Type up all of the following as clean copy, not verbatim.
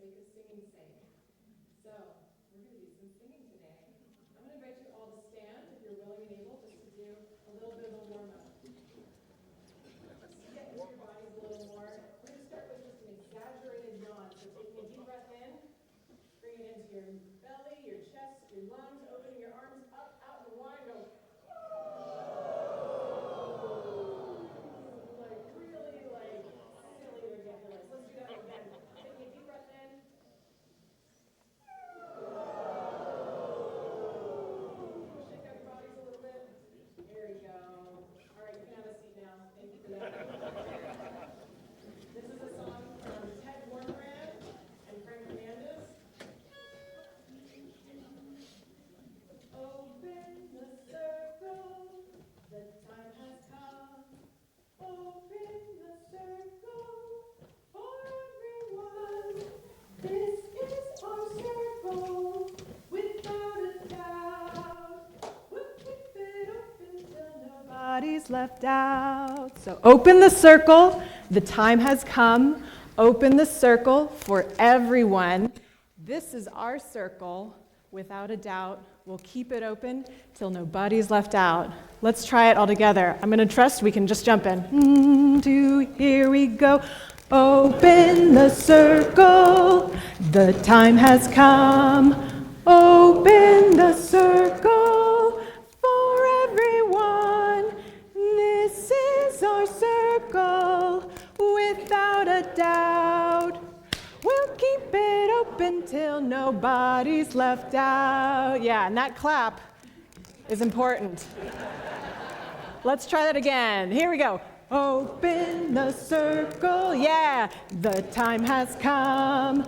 sake of singing's sake. So, we're going to do some singing today. I'm going to invite you all to stand if you're willing and able, just to do a little bit of a warm-up. Just get into your bodies a little more. We're going to start with just an exaggerated yawn. So taking a deep breath in, bring it into your belly, your chest, your lungs, opening your arms up, out in one, go. Let's do that again. Taking a deep breath in. Shake out your bodies a little bit. There you go. All right, you can have a seat now. Thank you for that. This is a song from Ted Warmbrand and Frank Hernandez. Open the circle, the time has come. Open the circle. For everyone, this is our circle, without a doubt. We'll keep it open till nobody's left out. So open the circle, the time has come. Open the circle for everyone. This is our circle, without a doubt. We'll keep it open till nobody's left out. Let's try it all together. I'm going to trust we can just jump in. Here we go. Open the circle, the time has come. Open the circle for everyone. This is our circle, without a doubt. We'll keep it open till nobody's left out. Yeah, and that clap is important. Let's try that again. Here we go. Open the circle, yeah, the time has come.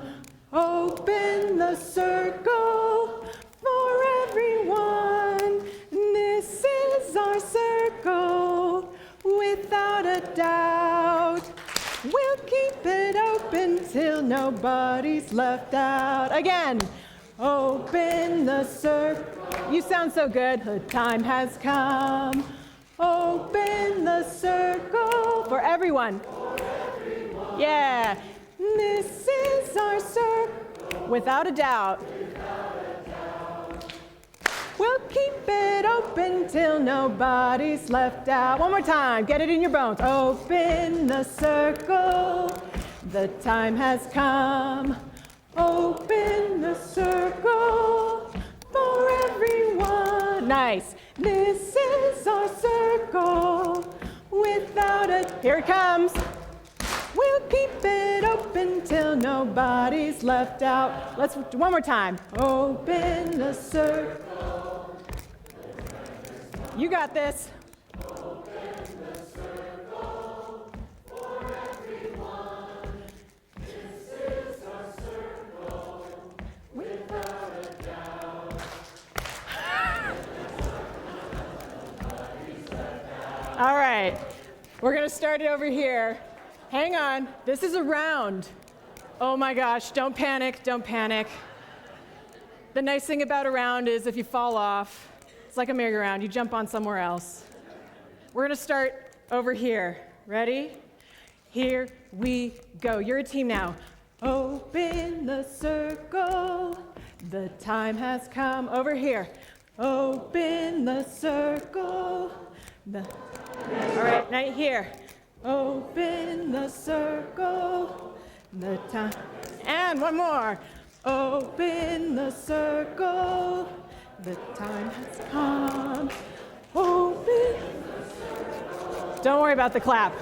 Open the circle for everyone. This is our circle, without a doubt. We'll keep it open till nobody's left out. Again, open the circle. You sound so good. The time has come. Open the circle for everyone. Yeah, this is our circle, without a doubt. We'll keep it open till nobody's left out. One more time, get it in your bones. Open the circle, the time has come. Open the circle for everyone. Nice. This is our circle, without a... Here it comes. We'll keep it open till nobody's left out. Let's, one more time. Open the circle. You got this. Open the circle for everyone. This is our circle, without a doubt. All right, we're going to start it over here. Hang on, this is a round. Oh my gosh, don't panic, don't panic. The nice thing about a round is if you fall off, it's like a merry-go-round, you jump on somewhere else. We're going to start over here. Ready? Here we go. You're a team now. Open the circle, the time has come. Over here. Open the circle. All right, right here. Open the circle, the time. And one more. Open the circle, the time has come. Open. Don't worry about the clap.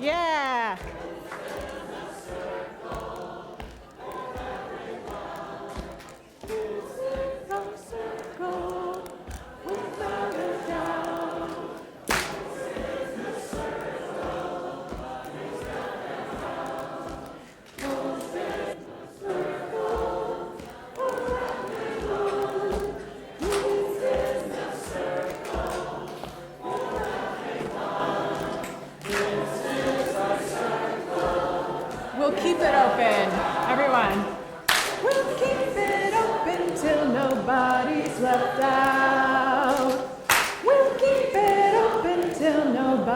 Yeah. Keep it open, everyone. We'll keep it open till nobody's left out. We'll keep it open till nobody's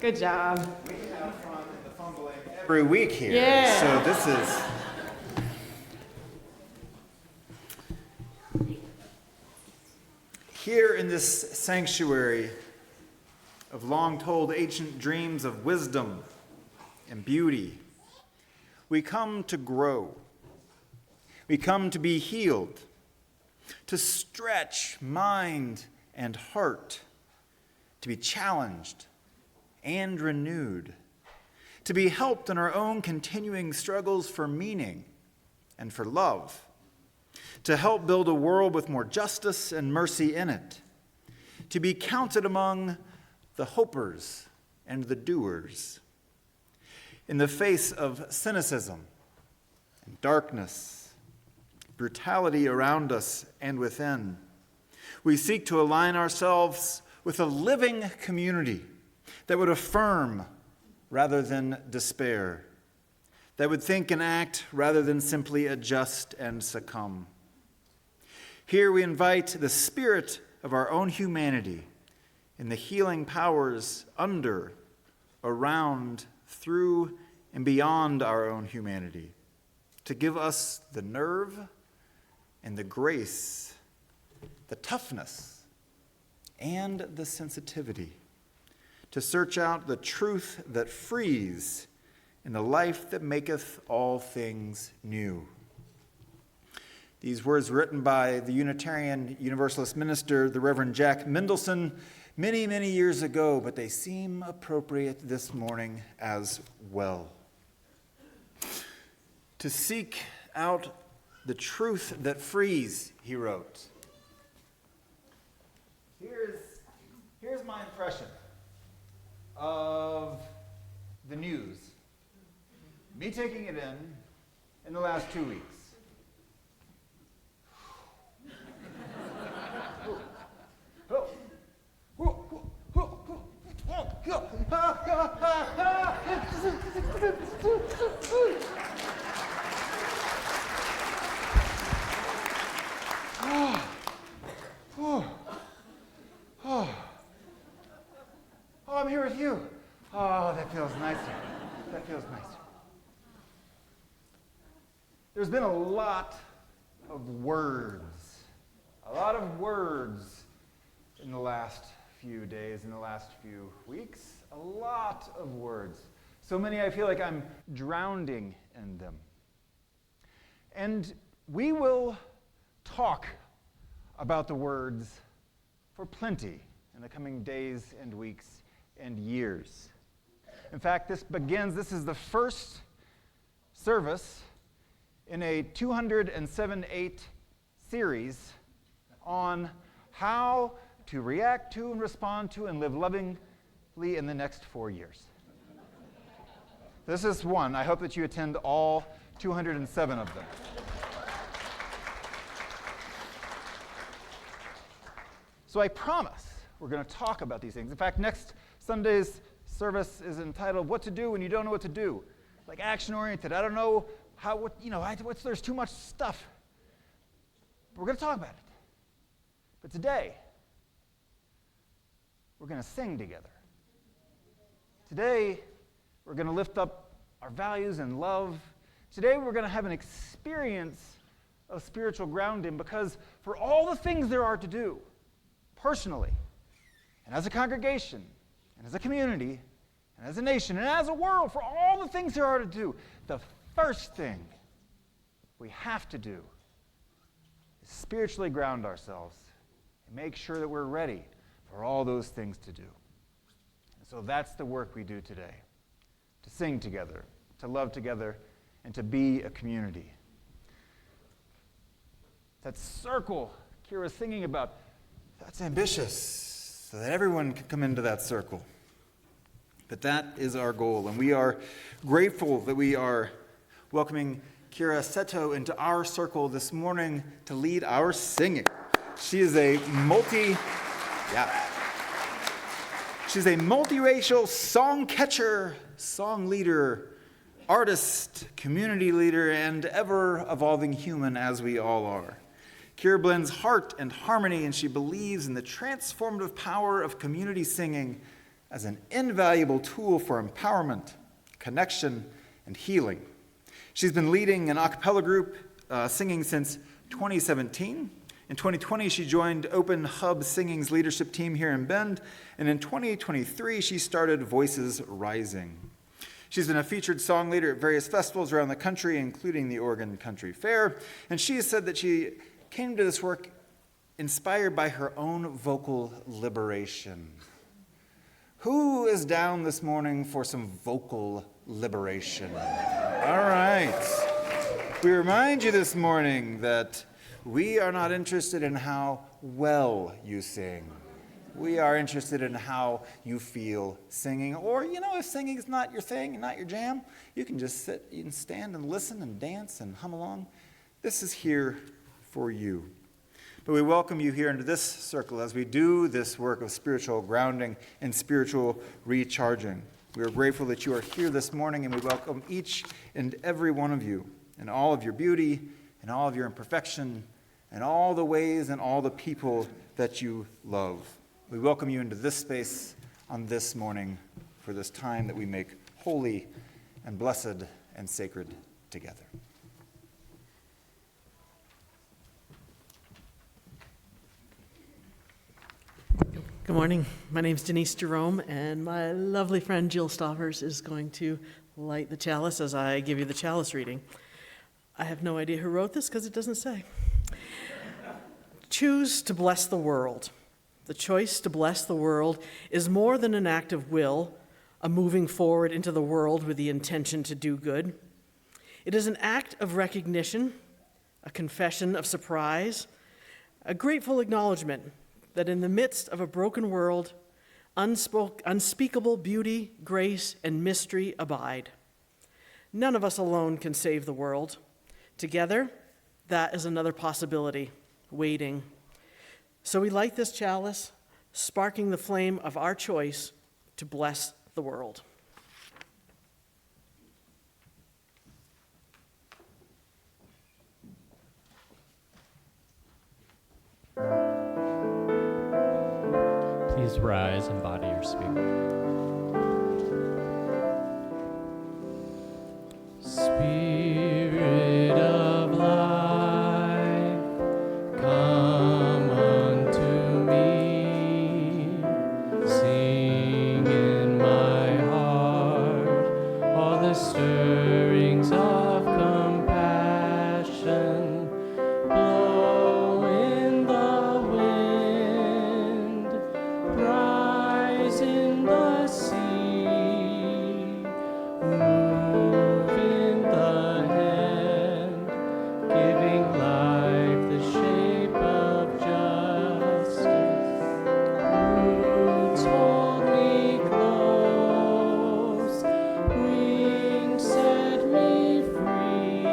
Good job. We have fun in the fumbling every week here. Yeah. So this is... Here in this sanctuary of long-told ancient dreams of wisdom and beauty, we come to grow. We come to be healed, to stretch mind and heart, to be challenged and renewed, to be helped in our own continuing struggles for meaning and for love, to help build a world with more justice and mercy in it, to be counted among the hopers and the doers. In the face of cynicism and darkness, brutality around us and within, we seek to align ourselves with a living community that would affirm rather than despair, that would think and act rather than simply adjust and succumb. Here we invite the spirit of our own humanity in the healing powers under, around, through, and beyond our own humanity to give us the nerve and the grace, the toughness, and the sensitivity to search out the truth that frees in the life that maketh all things new. These words written by the Unitarian Universalist minister, the Reverend Jack Mendelson, many, many years ago, but they seem appropriate this morning as well. To seek out the truth that frees, he wrote. Here's my impression of the news. Me taking it in the last 2 weeks. Oh, I'm here with you. Oh, that feels nicer. That feels nicer. There's been a lot of words in the last few days, in the last few weeks. A lot of words. So many I feel like I'm drowning in them. And we will talk about the words for plenty in the coming days and weeks and years. In fact, this is the first service in a 207-8 series on how to react to and respond to and live lovingly in the next 4 years. This is one. I hope that you attend all 207 of them. So I promise we're going to talk about these things. In fact, next Sunday's service is entitled "What to Do When You Don't Know What to Do." Like action-oriented. I don't know there's too much stuff. But we're going to talk about it. But today, we're going to sing together. Today, we're going to lift up our values and love. Today, we're going to have an experience of spiritual grounding, because for all the things there are to do, personally, and as a congregation, and as a community, and as a nation, and as a world, for all the things there are to do, the first thing we have to do is spiritually ground ourselves and make sure that we're ready for all those things to do. And so that's the work we do today, to sing together, to love together, and to be a community. That circle Kira's singing about, that's ambitious, so that everyone can come into that circle. But that is our goal, and we are grateful that we are welcoming Kira Seto into our circle this morning to lead our singing. She is a multiracial song catcher, song leader, artist, community leader, and ever-evolving human as we all are. Kira blends heart and harmony, and she believes in the transformative power of community singing as an invaluable tool for empowerment, connection, and healing. She's been leading an a cappella group singing since 2017. In 2020, she joined Open Hub Singing's leadership team here in Bend, and in 2023, she started Voices Rising. She's been a featured song leader at various festivals around the country, including the Oregon Country Fair, and she has said that she came to this work inspired by her own vocal liberation. Who is down this morning for some vocal liberation? All right. We remind you this morning that we are not interested in how well you sing. We are interested in how you feel singing. Or, if singing is not your thing and not your jam, you can just sit and stand and listen and dance and hum along. This is here for you. But we welcome you here into this circle as we do this work of spiritual grounding and spiritual recharging. We are grateful that you are here this morning, and we welcome each and every one of you in all of your beauty and all of your imperfection and all the ways and all the people that you love. We welcome you into this space on this morning for this time that we make holy and blessed and sacred together. Good morning. My name's Denise Jerome, and my lovely friend Jill Stoffers is going to light the chalice as I give you the chalice reading. I have no idea who wrote this because it doesn't say. Choose to bless the world. The choice to bless the world is more than an act of will, a moving forward into the world with the intention to do good. It is an act of recognition, a confession of surprise, a grateful acknowledgement that in the midst of a broken world, unspeakable beauty, grace, and mystery abide. None of us alone can save the world. Together, that is another possibility, waiting. So we light this chalice, sparking the flame of our choice to bless the world. Please rise and body your spirit. Spirit of life, come unto me. Sing in my heart all the stirrings of compassion. Blow in the wind, rise in the sea, move in the hand, giving life the shape of justice. Roots hold me close, wings set me free.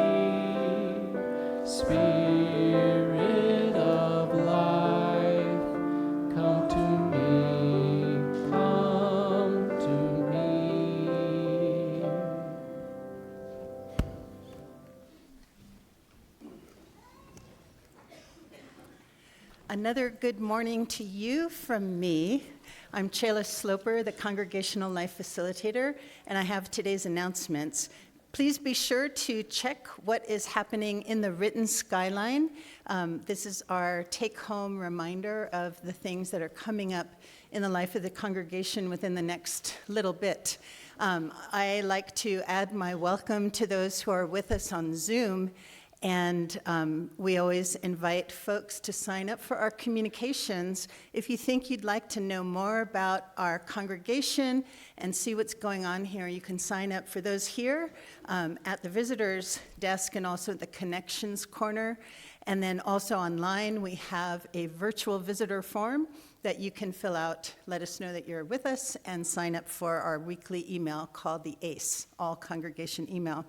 Spirit of life, come to me, come to me. Another good morning to you from me. I'm Chayla Sloper, the Congregational Life Facilitator, and I have today's announcements. Please be sure to check what is happening in the written skyline. This is our take-home reminder of the things that are coming up in the life of the congregation within the next little bit. I like to add my welcome to those who are with us on Zoom. And we always invite folks to sign up for our communications. If you think you'd like to know more about our congregation and see what's going on here, you can sign up for those here at the visitors desk and also at the connections corner. And then also online, we have a virtual visitor form that you can fill out, let us know that you're with us, and sign up for our weekly email called the ACE, All Congregation Email.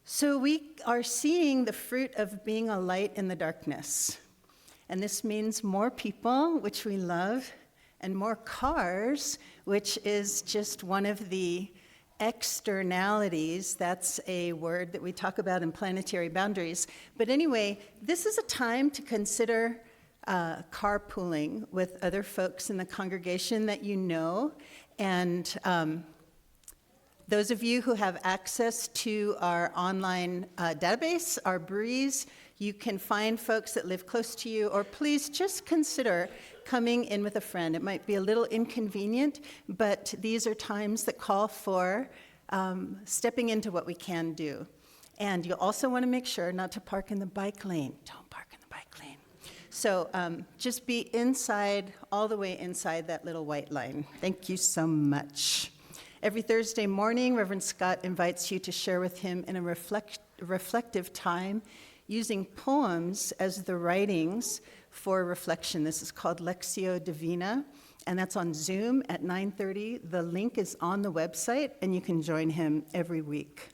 So we are seeing the fruit of being a light in the darkness. And this means more people, which we love, and more cars, which is just one of the externalities. That's a word that we talk about in planetary boundaries. But anyway, this is a time to consider carpooling with other folks in the congregation that you know. And those of you who have access to our online database, our Breeze, you can find folks that live close to you, or please just consider coming in with a friend. It might be a little inconvenient, but these are times that call for stepping into what we can do. And you'll also want to make sure not to park in the bike lane. Don't park in the bike lane. So just be inside, all the way inside that little white line. Thank you so much. Every Thursday morning, Reverend Scott invites you to share with him in a reflective time using poems as the writings for reflection. This is called Lectio Divina, and that's on Zoom at 9:30. The link is on the website, and you can join him every week.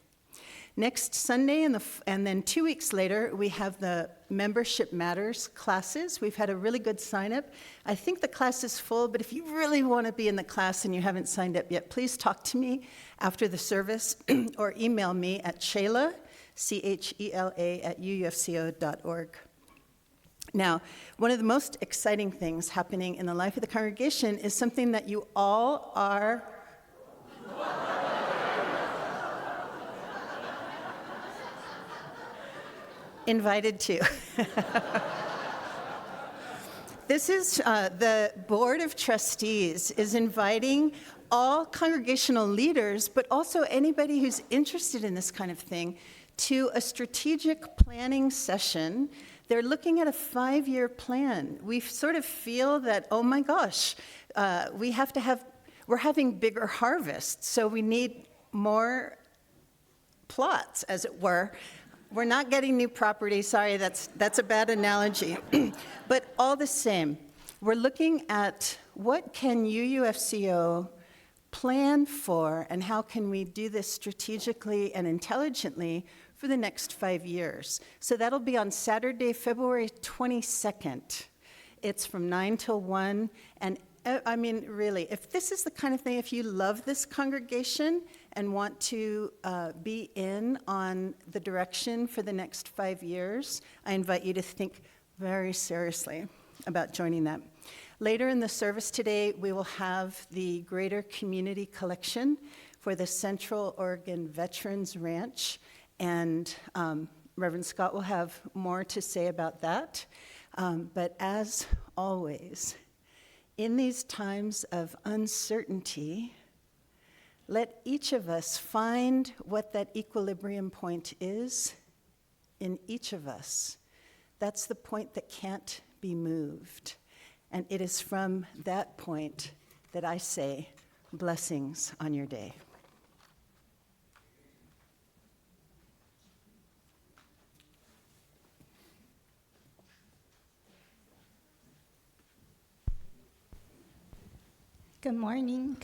Next Sunday, and then 2 weeks later, we have the Membership Matters classes. We've had a really good sign-up. I think the class is full, but if you really want to be in the class and you haven't signed up yet, please talk to me after the service or email me at Chela, CHELA, @uufco.org. Now, one of the most exciting things happening in the life of the congregation is something that you all are invited to. This is the Board of Trustees is inviting all congregational leaders, but also anybody who's interested in this kind of thing, to a strategic planning session. They're looking at a 5-year plan. We sort of feel that, oh my gosh, we're having bigger harvests, so we need more plots, as it were. We're not getting new property. Sorry, that's a bad analogy. But all the same, we're looking at what can UUFCO plan for, and how can we do this strategically and intelligently for the next 5 years. So that'll be on Saturday, February 22nd. It's from 9 till 1, and I mean, really, if this is the kind of thing, if you love this congregation and want to be in on the direction for the next 5 years, I invite you to think very seriously about joining that. Later in the service today, we will have the Greater Community Collection for the Central Oregon Veterans Ranch, and Reverend Scott will have more to say about that. But as always, in these times of uncertainty, let each of us find what that equilibrium point is in each of us. That's the point that can't be moved. And it is from that point that I say, blessings on your day. Good morning.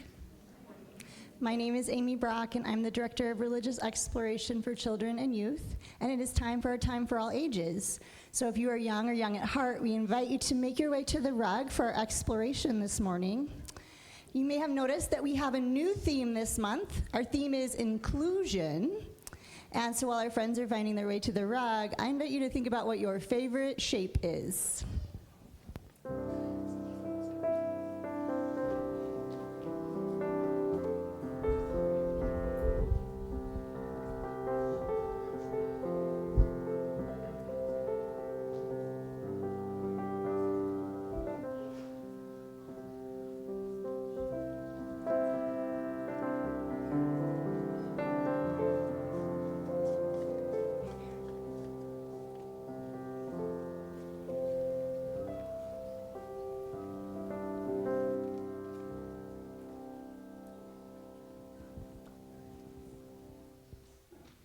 My name is Amy Brock, and I'm the Director of Religious Exploration for Children and Youth, and it is time for our Time for All Ages. So if you are young or young at heart, we invite you to make your way to the rug for our exploration this morning. You may have noticed that we have a new theme this month. Our theme is inclusion. And so while our friends are finding their way to the rug, I invite you to think about what your favorite shape is.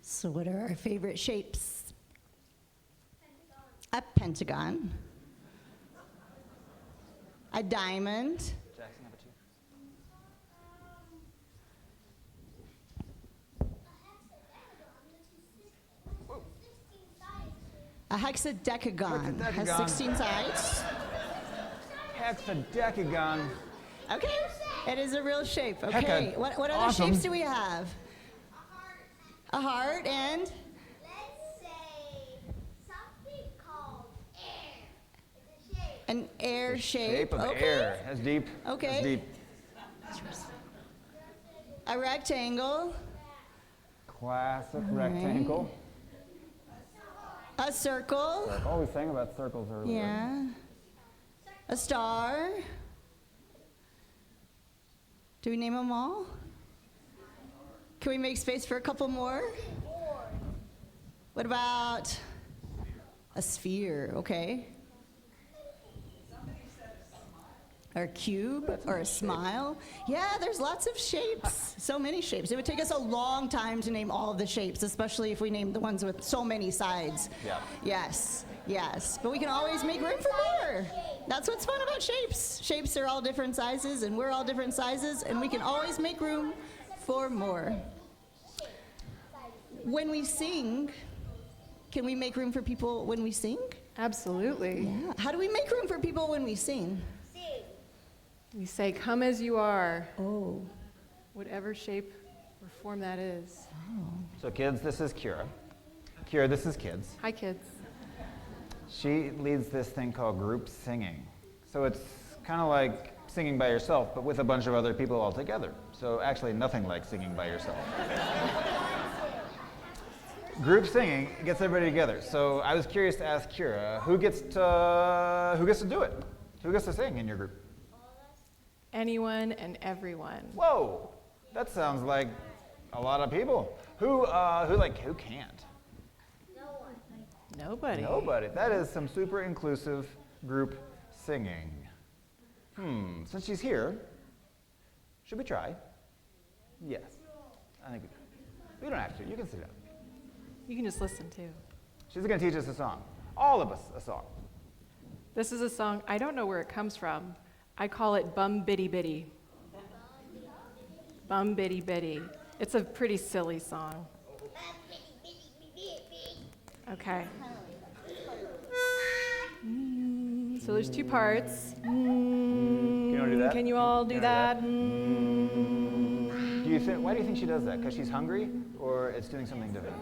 So what are our favorite shapes? A pentagon. A diamond. Jackson, number 2. A hexadecagon. Has 16 sides. Hexadecagon. Okay, it is a real shape. Okay, what other awesome. shapes do we have? A heart and? Let's say something called air. It's a shape. An air shape. Shape of Okay. air. That's deep. Okay. That's deep. A rectangle. Classic rectangle. A circle. Oh, we sang about circles earlier. Yeah. A star. Do we name them all? Can we make space for a couple more? What about a sphere? Okay. Or a cube, or a smile. Yeah, there's lots of shapes. So many shapes. It would take us a long time to name all of the shapes, especially if we named the ones with so many sides. Yeah. Yes, yes. But we can always make room for more. That's what's fun about shapes. Shapes are all different sizes, and we're all different sizes, and we can always make room for more. When we sing, can we make room for people when we sing? Absolutely. Yeah. How do we make room for people when we sing? We say, come as you are, Oh. whatever shape or form that is. So kids, this is Kira. Kira, this is kids. Hi, kids. She leads this thing called group singing. So it's kind of like singing by yourself, but with a bunch of other people all together. So actually nothing like singing by yourself. Group singing gets everybody together. So I was curious to ask Kira, who gets to do it? Who gets to sing in your group? Anyone and everyone. Whoa, that sounds like a lot of people. Who can't? Nobody. Nobody. That is some super inclusive group singing. Since she's here, should we try? Yes. I think we don't have to. You can sit down. You can just listen too. She's going to teach us a song. All of us a song. This is a song, I don't know where it comes from. I call it Bum Bitty Bitty. Bum Bitty Bitty. It's a pretty silly song. Okay. So there's two parts. Can you all do that? Can you all do that? Why do you think she does that? Because she's hungry, or it's doing something different?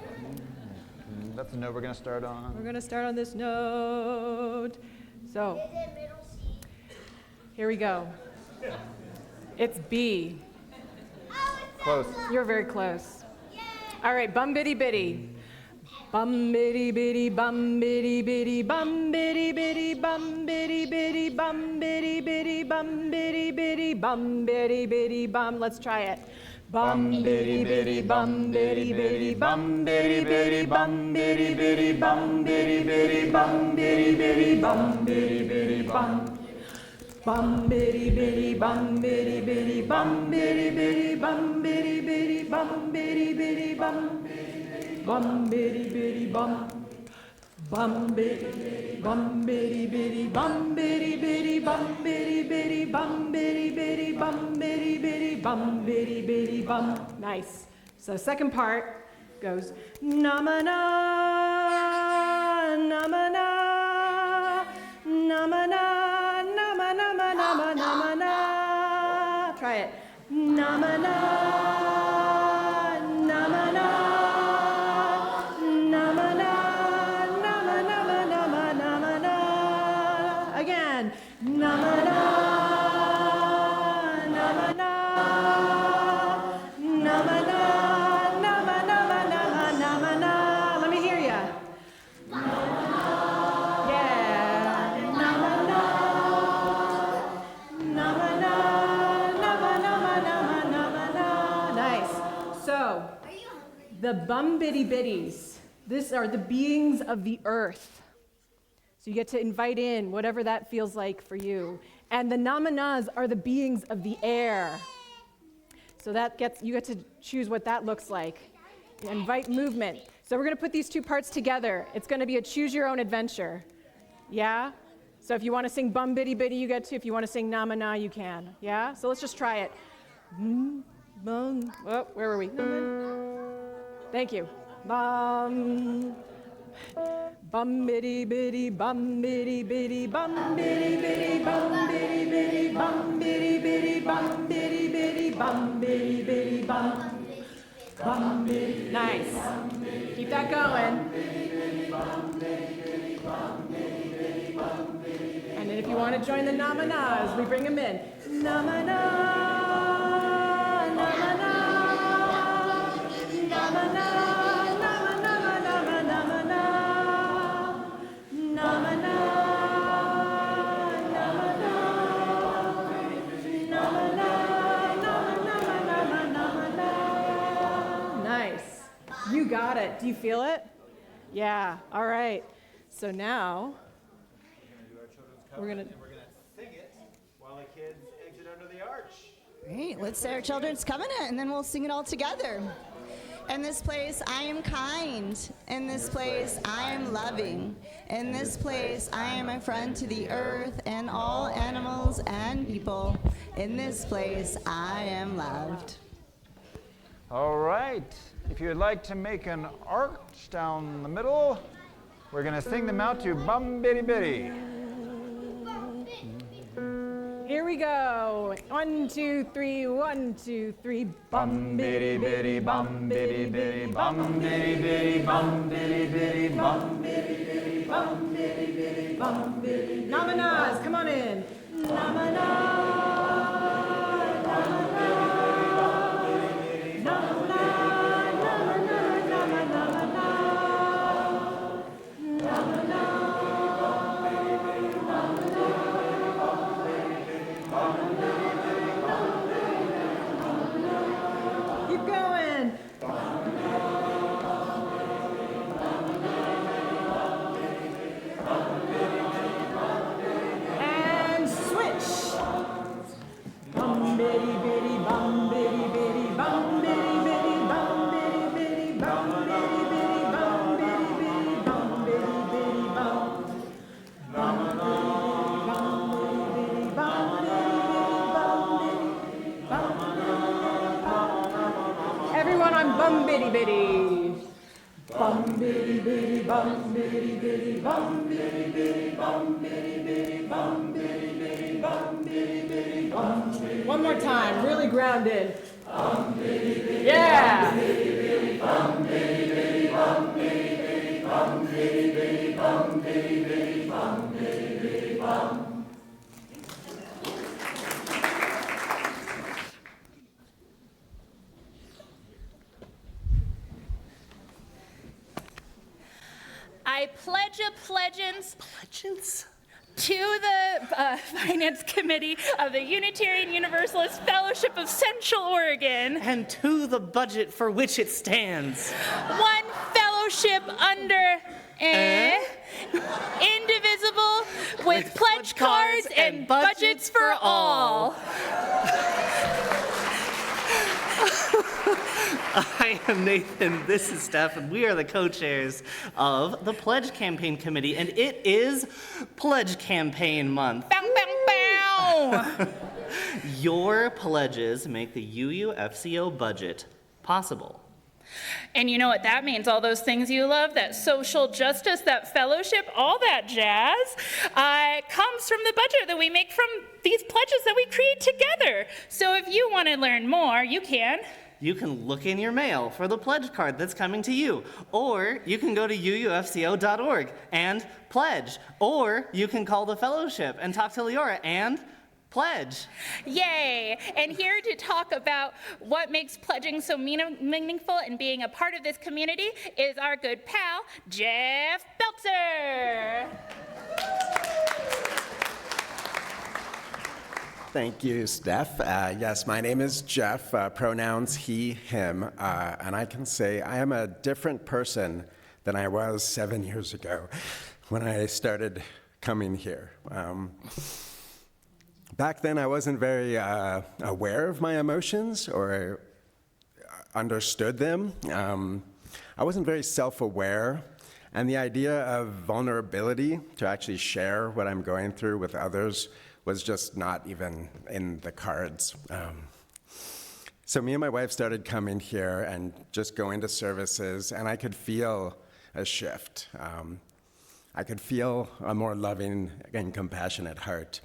That's the note we're going to start on. We're going to start on this note. So, here we go. It's B. Close. You're very close. All right, bum bitty bitty. Bum bitty bitty, bum bitty bitty, bum bitty bitty, bum bitty bitty, bum bitty bitty, bum bitty bitty, bum bitty bitty, bum. Let's try it. Bum bitty bitty, bum bitty bitty, bum bitty bitty, bum bitty bitty, bum bitty bitty, bum bitty bitty, bum bitty bitty, bum. Bum bitty bitty, bum bitty bitty, bum bitty bitty, bum bitty bitty, bum bitty bitty, bum. Bum bitty bitty bum. Bum bitty bitty, bum bitty bitty, bum bitty bitty, bum bitty bitty, bum bitty bitty, bum bitty bitty, bum bitty bitty, bum. Nice. So second part goes na-ma-na, na-ma-na, na-ma-na, na-ma-na, na-ma-na, na-ma-na. Try it. Na-ma-na. The bum bitty bitties, these are the beings of the earth. So you get to invite in whatever that feels like for you. And the namanas are the beings of the air. So you get to choose what that looks like. You invite movement. So we're going to put these two parts together. It's going to be a choose your own adventure. Yeah? So if you want to sing bum bitty bitty, you get to. If you want to sing namana, you can. Yeah? So let's just try it. Bum. Oh, where were we? Thank you. Bum. Bum bitty bitty, bum bitty bitty, bum bitty bitty, bum bitty bitty, bum bitty bitty, bum bitty bitty, bum bitty bitty, bum. Bum bitty. Nice. Keep that going. And And if you want to join the na-ma-nas, we bring them in. Na-ma-na, na-ma-na, na-ma-na, na-ma-na, na-ma-na, na-ma-na, na-ma-na. Nice. You got it. Do you feel it? Yeah. All right. So now we're gonna sing it while the kids exit under the arch. Great, let's say our children's covenant, and then we'll sing it all together. In this place, I am kind. In this place, I am loving. In this place, I am a friend to the earth and all animals and people. In this place, I am loved. All right. If you would like to make an arch down the middle, we're going to sing them out to Bum Bitty Bitty. Here we go. 1, 2, 3, 1, 2, 3. Bum bitty bitty bum bitty bitty bum bitty bitty bum bitty bitty bum bitty bitty bum bitty bitty bum bitty. Na-ma-nas, come on in. Keep going. And switch. Bum bitty bitty bum bitty bitty bum bitty bitty bum bitty bitty bum bitty bitty bum bitty bitty bum bitty bitty bum. Bum bitty bitty bum bitty bitty bum bitty. Everyone on bum bitty bitty. Bum bitty bitty bum bitty bitty bum bitty bitty bum bitty bitty bum bitty bitty bum bitty bitty bum. One more time, really grounded. Bum bitty bitty. Yeah. Bum bitty bum bitty bitty bum bitty bitty bum bitty bitty bum bitty bitty bum bitty bitty bum. I pledge allegiance to the Finance Committee of the Unitarian Universalist Fellowship of Central Oregon. And to the budget for which it stands. One fellowship under indivisible with pledge cards and budgets for all. I am Nathan, this is Steph, and we are the co-chairs of the Pledge Campaign Committee, and it is Pledge Campaign Month. Bow, bow, bow. Your pledges make the UUFCO budget possible. And you know what that means, all those things you love, that social justice, that fellowship, all that jazz, comes from the budget that we make from these pledges that we create together. So if you want to learn more, you can. You can look in your mail for the pledge card that's coming to you, or you can go to uufco.org and pledge, or you can call the fellowship and talk to Leora and pledge. Yay! And here to talk about what makes pledging so meaningful and being a part of this community is our good pal, Jeff Belzer. Thank you, Steph. Yes, my name is Jeff, pronouns he, him, and I can say I am a different person than I was 7 years ago when I started coming here. Back then, I wasn't very aware of my emotions or understood them. I wasn't very self-aware, and the idea of vulnerability to actually share what I'm going through with others was just not even in the cards. So me and my wife started coming here and just going to services, and I could feel a shift. I could feel a more loving and compassionate heart.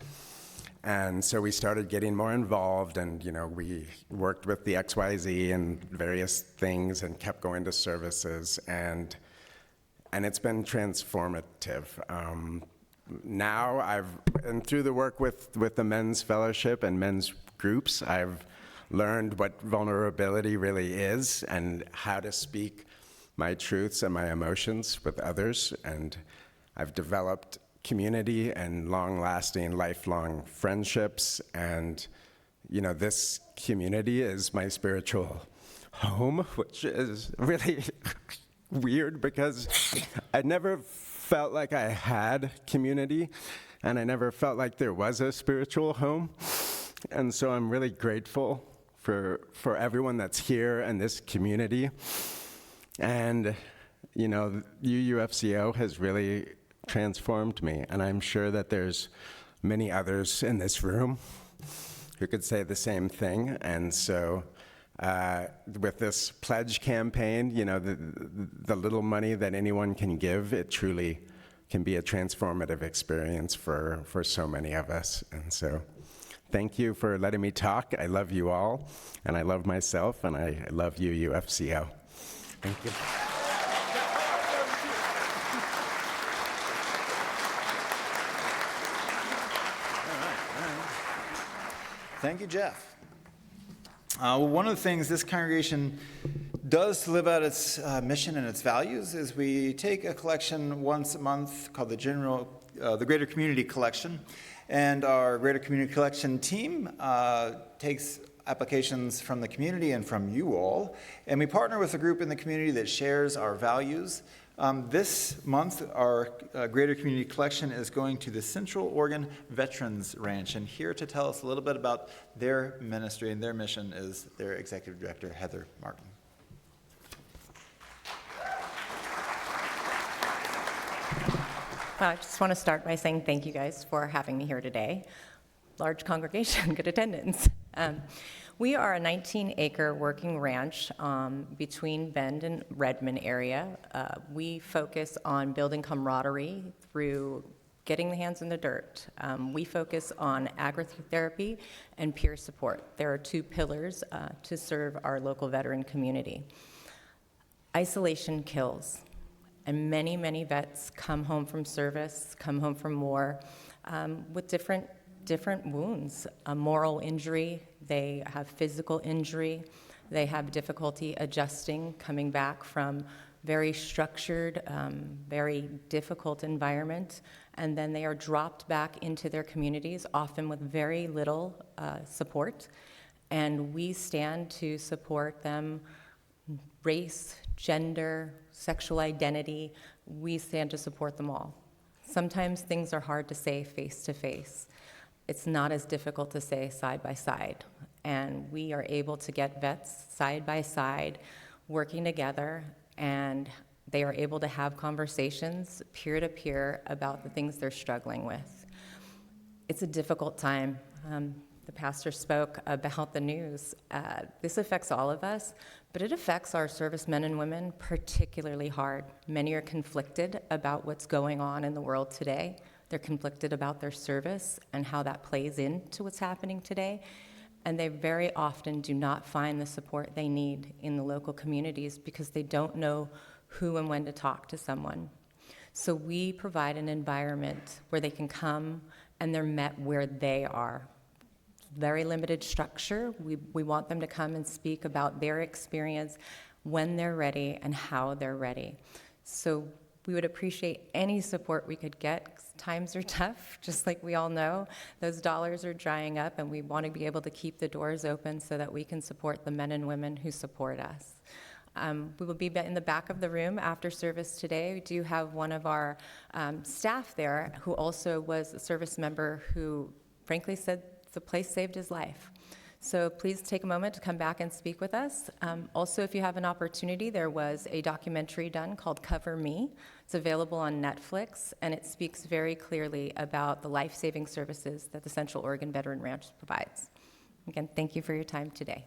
And so we started getting more involved, and we worked with the XYZ and various things and kept going to services, and it's been transformative. now and through the work with the Men's Fellowship and men's groups, I've learned what vulnerability really is and how to speak my truths and my emotions with others. And I've developed community and long-lasting, lifelong friendships. And, this community is my spiritual home, which is really weird because I never felt like I had community, and I never felt like there was a spiritual home. And so I'm really grateful for everyone that's here and this community. And, UUFCO has really transformed me, and I'm sure that there's many others in this room who could say the same thing. And so with this pledge campaign, the little money that anyone can give, it truly can be a transformative experience for so many of us. And so thank you for letting me talk. I love you all, and I love myself, and I love UUFCO. Thank you. Thank you, Jeff. One of the things this congregation does to live out its mission and its values is we take a collection once a month called the Greater Community Collection, and our Greater Community Collection team takes applications from the community and from you all, and we partner with a group in the community that shares our values. This month, our Greater Community Collection is going to the Central Oregon Veterans Ranch, and here to tell us a little bit about their ministry and their mission is their Executive Director, Heather Martin. Well, I just want to start by saying thank you guys for having me here today. Large congregation, good attendance. We are a 19-acre working ranch between Bend and Redmond area. We focus on building camaraderie through getting the hands in the dirt. We focus on agritherapy and peer support. There are two pillars to serve our local veteran community. Isolation kills, and many, many vets come home from service, come home from war with different wounds, a moral injury, they have physical injury, they have difficulty adjusting, coming back from very structured, very difficult environment, and then they are dropped back into their communities, often with very little support, and we stand to support them, race, gender, sexual identity, we stand to support them all. Sometimes things are hard to say face to face. It's not as difficult to say side by side. And we are able to get vets side by side working together, and they are able to have conversations peer to peer about the things they're struggling with. It's a difficult time. The pastor spoke about the news. This affects all of us, but it affects our servicemen and women particularly hard. Many are conflicted about what's going on in the world today. They're conflicted about their service and how that plays into what's happening today. And they very often do not find the support they need in the local communities because they don't know who and when to talk to someone. So we provide an environment where they can come and they're met where they are. Very limited structure. We want them to come and speak about their experience when they're ready and how they're ready. So we would appreciate any support we could get. Times are tough, just like we all know. Those dollars are drying up, and we want to be able to keep the doors open so that we can support the men and women who support us. We will be in the back of the room after service today. We do have one of our staff there who also was a service member who frankly said the place saved his life. So please take a moment to come back and speak with us. Also, if you have an opportunity, there was a documentary done called Cover Me. It's available on Netflix, and it speaks very clearly about the life-saving services that the Central Oregon Veteran Ranch provides. Again, thank you for your time today.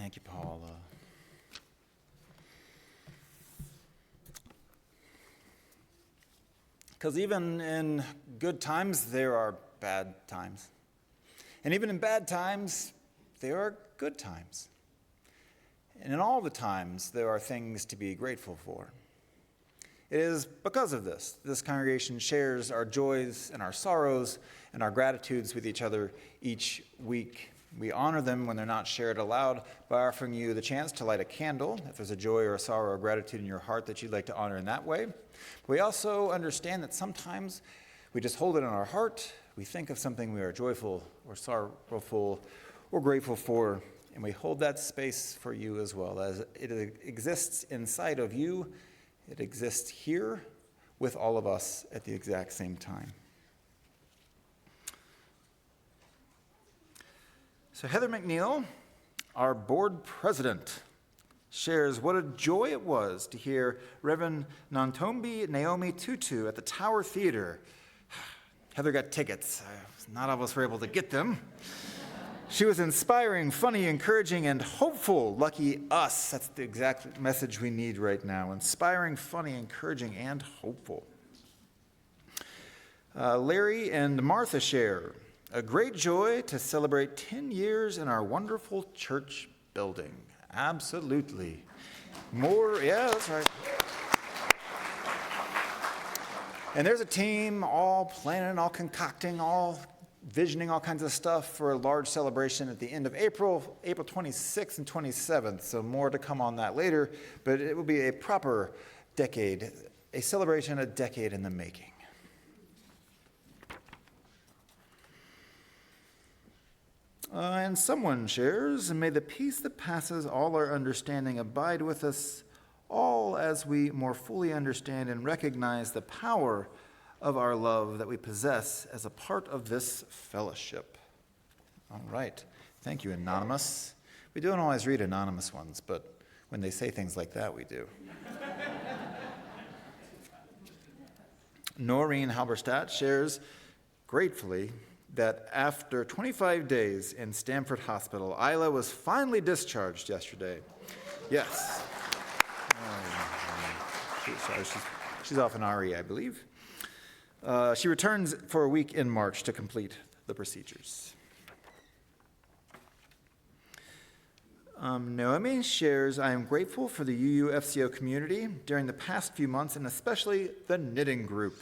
Thank you, Paula. Because even in good times, there are bad times. And even in bad times, there are good times. And in all the times, there are things to be grateful for. It is because of this congregation shares our joys and our sorrows and our gratitudes with each other each week. We honor them when they're not shared aloud by offering you the chance to light a candle if there's a joy or a sorrow or gratitude in your heart that you'd like to honor in that way. We also understand that sometimes we just hold it in our heart. We think of something we are joyful or sorrowful or grateful for, and we hold that space for you as well. As it exists inside of you, it exists here with all of us at the exact same time. So Heather McNeil, our board president, shares what a joy it was to hear Reverend Nantombi Naomi Tutu at the Tower Theater. Heather got tickets. Not all of us were able to get them. She was inspiring, funny, encouraging, and hopeful. Lucky us. That's the exact message we need right now. Inspiring, funny, encouraging, and hopeful. Larry and Martha share a great joy to celebrate 10 years in our wonderful church building. Absolutely. More, yeah, that's right. And there's a team all planning, all concocting, all visioning all kinds of stuff for a large celebration at the end of April 26th and 27th. So more to come on that later, but it will be a proper decade, a celebration, a decade in the making. And someone shares, and may the peace that passes all our understanding abide with us all as we more fully understand and recognize the power of our love that we possess as a part of this fellowship. All right. Thank you, Anonymous. We don't always read anonymous ones, but when they say things like that, we do. Noreen Halberstadt shares gratefully that after 25 days in Stamford Hospital, Isla was finally discharged yesterday. Yes. She's off in RE, I believe. She returns for a week in March to complete the procedures. Noemi shares, I am grateful for the UUFCO community during the past few months, and especially the knitting group.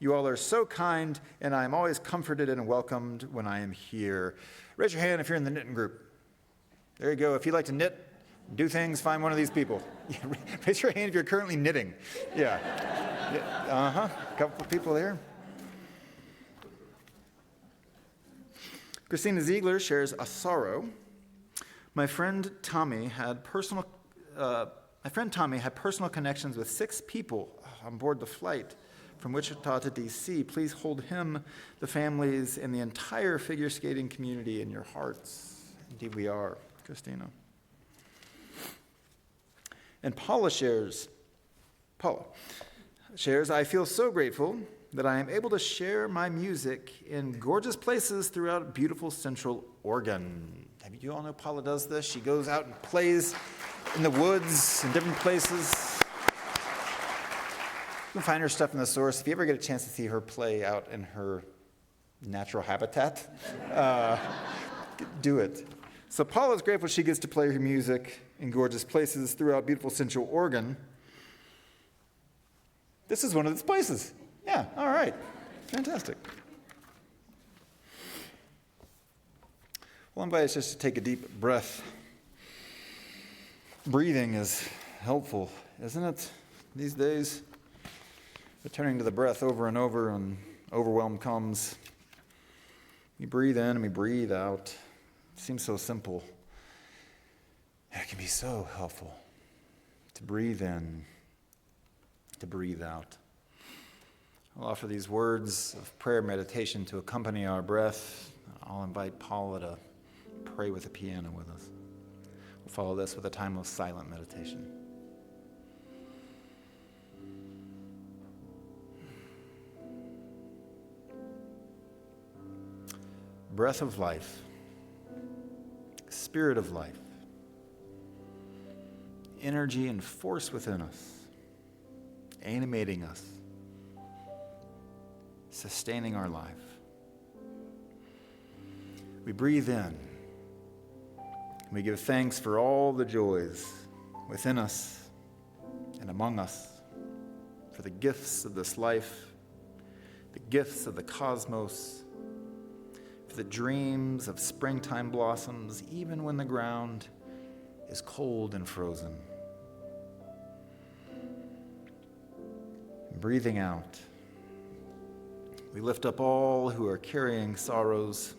You all are so kind, and I am always comforted and welcomed when I am here. Raise your hand if you're in the knitting group. There you go. If you like to knit, do things, find one of these people. Yeah, raise your hand if you're currently knitting. Yeah. A couple of people there. Christina Ziegler shares a sorrow. My friend Tommy had personal connections with 6 people on board the flight from Wichita to D.C. Please hold him, the families, and the entire figure skating community in your hearts. Indeed we are, Christina. And Paula shares, I feel so grateful that I am able to share my music in gorgeous places throughout beautiful Central Oregon. Have you all know Paula does this? She goes out and plays in the woods in different places. You can find her stuff in the source. If you ever get a chance to see her play out in her natural habitat, do it. So Paula's grateful she gets to play her music in gorgeous places throughout beautiful Central Oregon. This is one of those places. Yeah, all right. Fantastic. Well, I invite us just to take a deep breath. Breathing is helpful, isn't it, these days? Returning to the breath over and over, and overwhelm comes. We breathe in and we breathe out. It seems so simple. It can be so helpful to breathe in, to breathe out. I'll offer these words of prayer meditation to accompany our breath. I'll invite Paula to pray with the piano with us. We'll follow this with a time of silent meditation. Breath of life, Spirit of life, energy and force within us, animating us, sustaining our life. We breathe in, and we give thanks for all the joys within us and among us, for the gifts of this life, the gifts of the cosmos, for the dreams of springtime blossoms, even when the ground is cold and frozen. Breathing out, we lift up all who are carrying sorrows,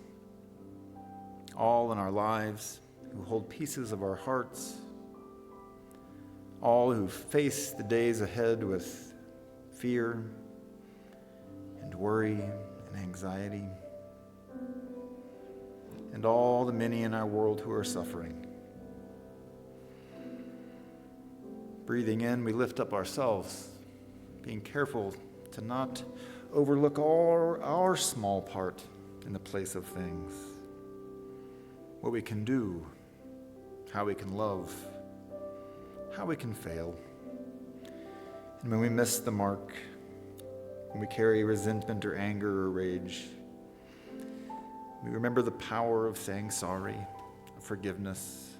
all in our lives who hold pieces of our hearts, all who face the days ahead with fear and worry and anxiety, and all the many in our world who are suffering. Breathing in, we lift up ourselves, being careful to not overlook our small part in the place of things, what we can do, how we can love, how we can fail. And when we miss the mark, when we carry resentment or anger or rage, we remember the power of saying sorry, of forgiveness,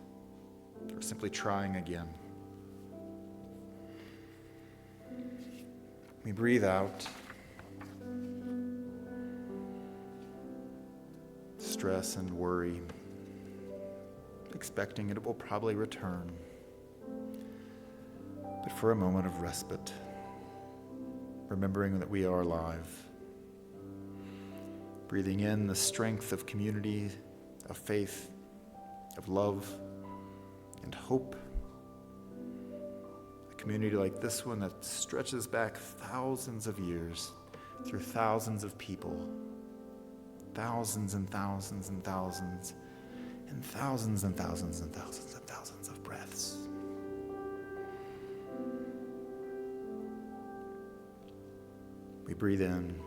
or simply trying again. We breathe out stress and worry, expecting it will probably return, but for a moment of respite, remembering that we are alive. Breathing in the strength of community, of faith, of love, and hope. A community like this one that stretches back thousands of years through thousands of people, thousands and thousands and thousands, and thousands and thousands and thousands and thousands of breaths. We breathe in,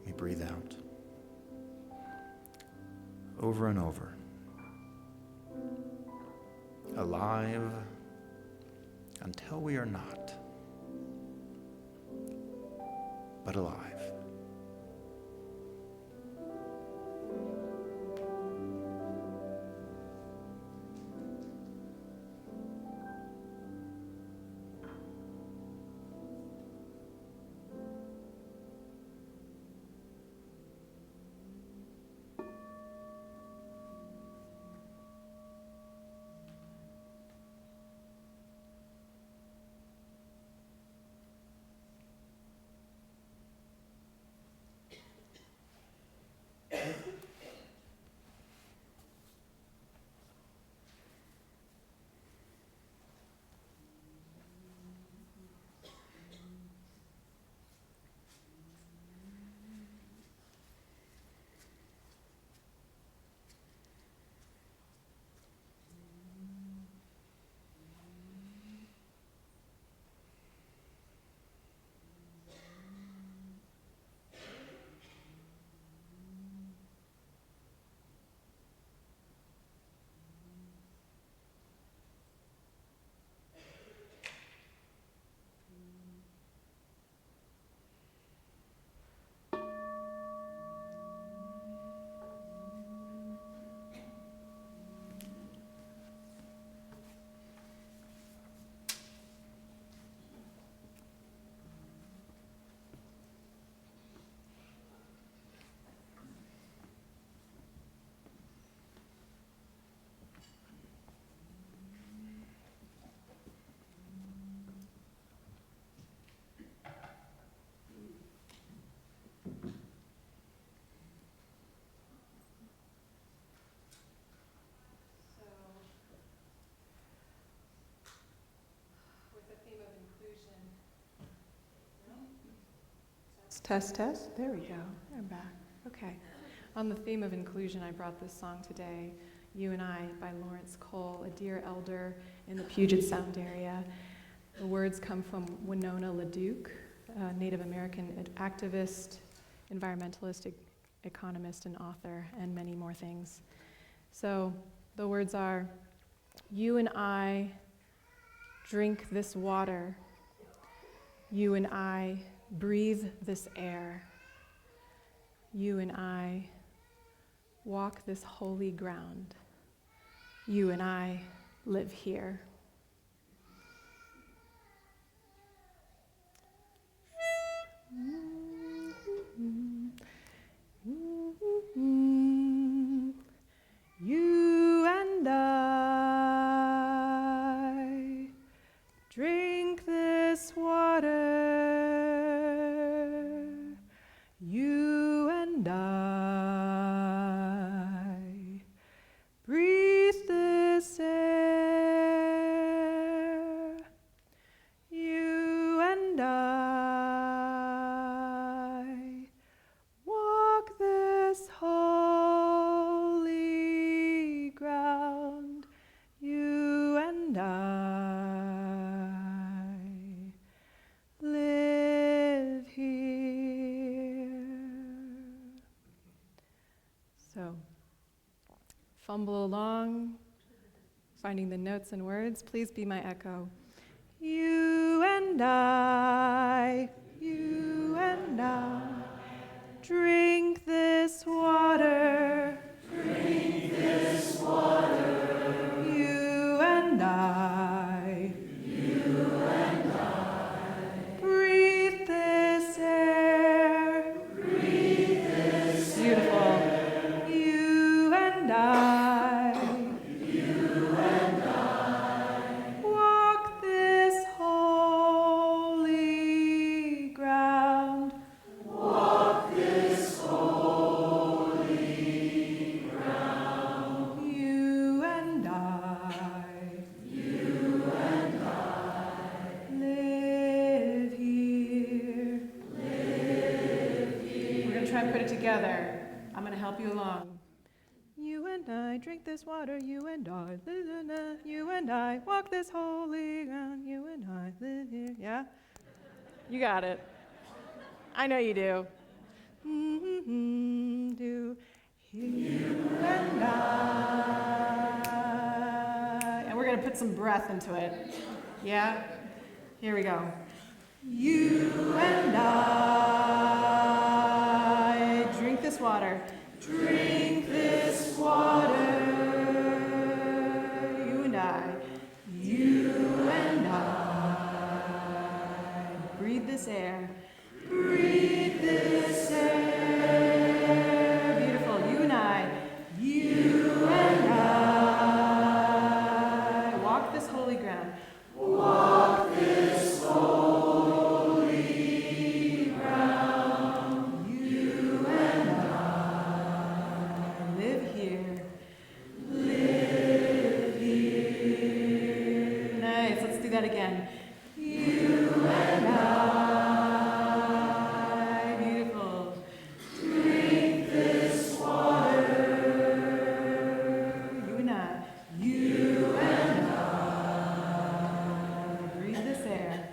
we breathe out. Over and over. Alive until we are not, but alive. Test, test. There we go. I'm back. Okay. On the theme of inclusion, I brought this song today, You and I by Lawrence Cole, a dear elder in the Puget Sound area. The words come from Winona LaDuke, a Native American activist, environmentalist, economist, and author, and many more things. So the words are, you and I drink this water. You and I breathe this air. You and I walk this holy ground. You and I live here. You and I drink this water. You and I breathe this air. You and I walk this holy ground. You and I live here. So, fumble along, finding the notes and words. Please be my echo. You and I drink this water. Drink this water. You and I breathe this air. Breathe this beautiful. You and I walk this holy ground. Walk this holy ground. You and I live here. We're going to try and put it together. I'm going to help you along. You and I drink this water. You and I live. You and I walk this holy ground. You and I live here. Yeah? You got it. I know you do. Do you and I. And we're going to put some breath into it. Yeah? Here we go. You and I drink this water. Drink this water. You and I. You and I breathe this air. Breathe this air. Beautiful. You and I. You and I walk this holy ground. Walk this holy ground. You and I live here. Live here. Nice. Let's do that again. You and I. Beautiful. Drink this water. You and I. You and I. Breathe this air.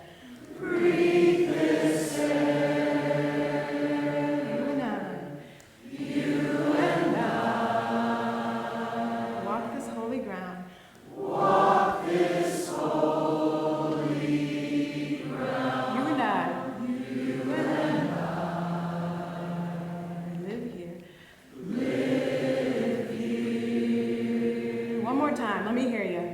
Breathe this air. You and I. You and I. Walk this holy ground. Walk this holy ground. You and I. You and I. Live here. Live here. One more time. Let me hear you.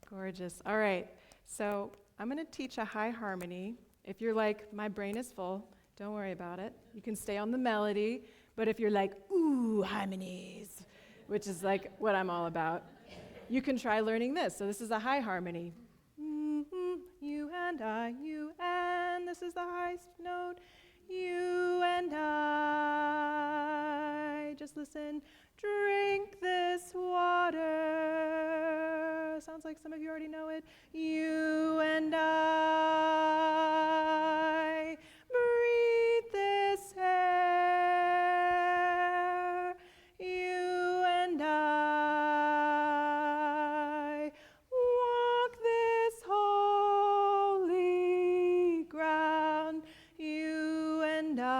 Gorgeous. All right. So I'm going to teach a high harmony. If you're like, my brain is full, don't worry about it. You can stay on the melody. But if you're like, ooh, harmonies, which is like what I'm all about, you can try learning this. So this is a high harmony. You and I, you and, this is the highest note, you and I. Just listen, drink this water. Sounds like some of you already know it. You and I. Breathe this air. You and I. Walk this holy ground. You and I.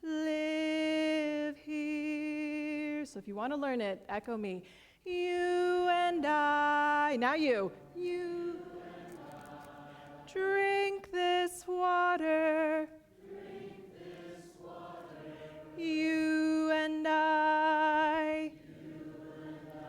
Live here. So if you want to learn it, echo me. You and I. Now you. You. Drink this water. Drink this water. You and I. You and I.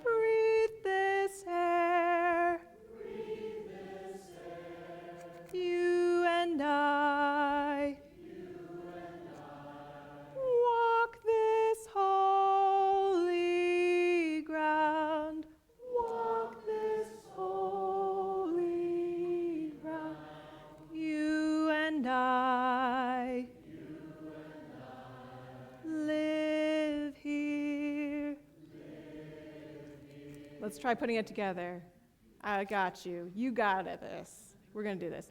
Breathe this air. Breathe this air. You and I. You and I. Walk this holy ground. Walk this holy ground. You and I. You and I. Live here. Let's try putting it together. I got you. You got it. This. We're going to do this.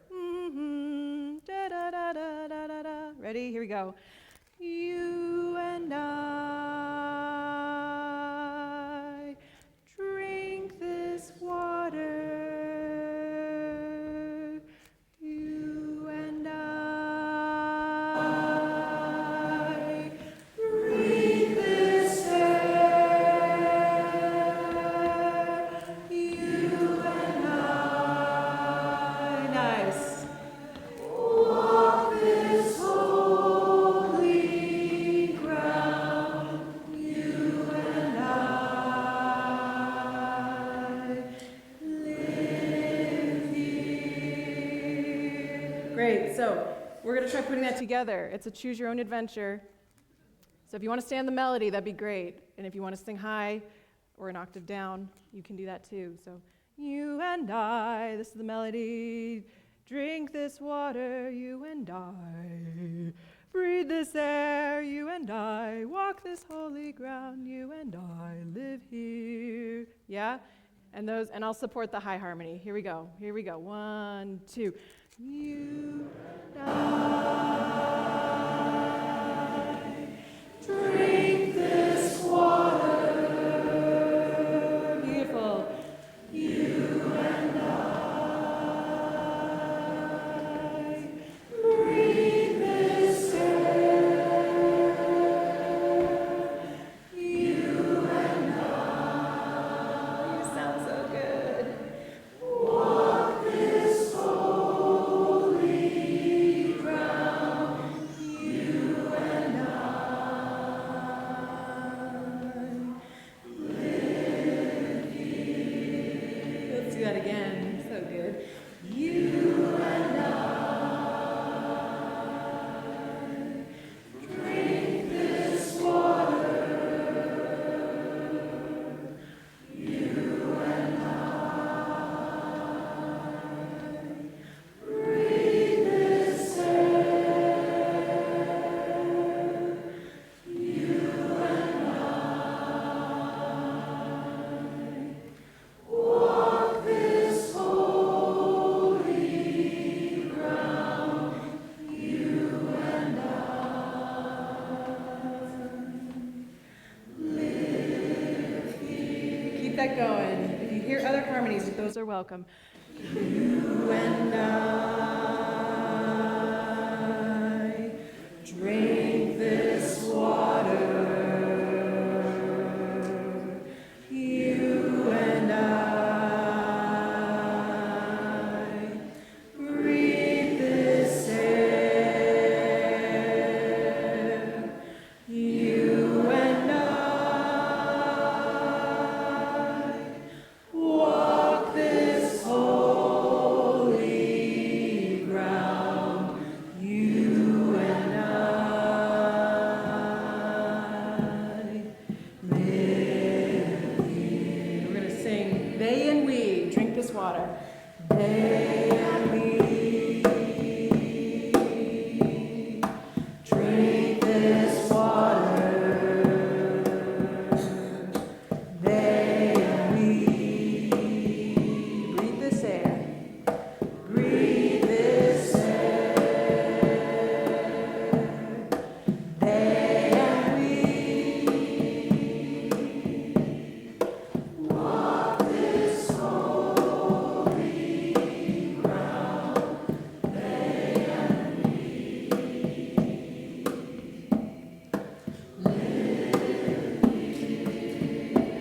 Da, da, da, da, da, da, da. Ready? Here we go. You and I. Drink this water. You and I. Breathe this air. You and I. Nice. Walk this holy ground. You and I. Live here. Great. So we're going to try putting that together. It's a choose your own adventure. So if you want to stay on the melody, that'd be great. And if you want to sing high or an octave down, you can do that too. So you and I, this is the melody. Drink this water, you and I. Breathe this air, you and I. Walk this holy ground, you and I. Live here. Yeah? And I'll support the high harmony. Here we go. 1, 2. You and I. Drink this water. Beautiful. You and I. Breathe this air. You and I. You sound so good. Walk this holy ground. You and I. Live here. Let's do that again. So good. You and I. Drink this water. You and I. Breathe this air. You and I. Walk this holy ground. You and I. Live here. Keep that going. If you hear other harmonies, those are welcome. You and I. Drink this water. You and I. Breathe this air. You and I. Walk this holy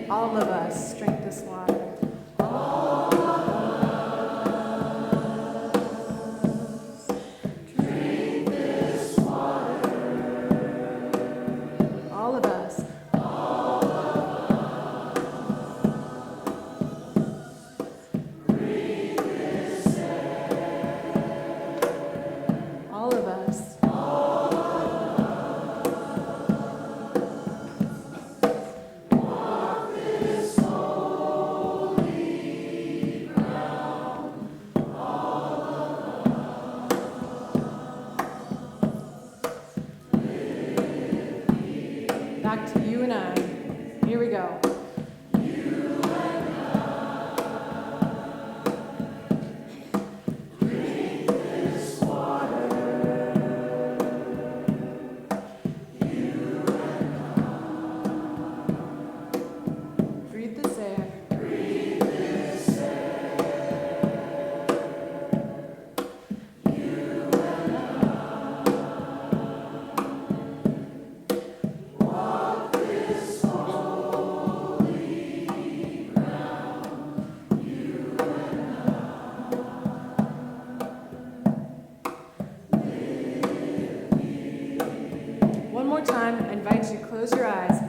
All of us drink this water. All of us. All of us. Back to you and I. Here we go. Breathe this air. One more time, I invite you to close your eyes.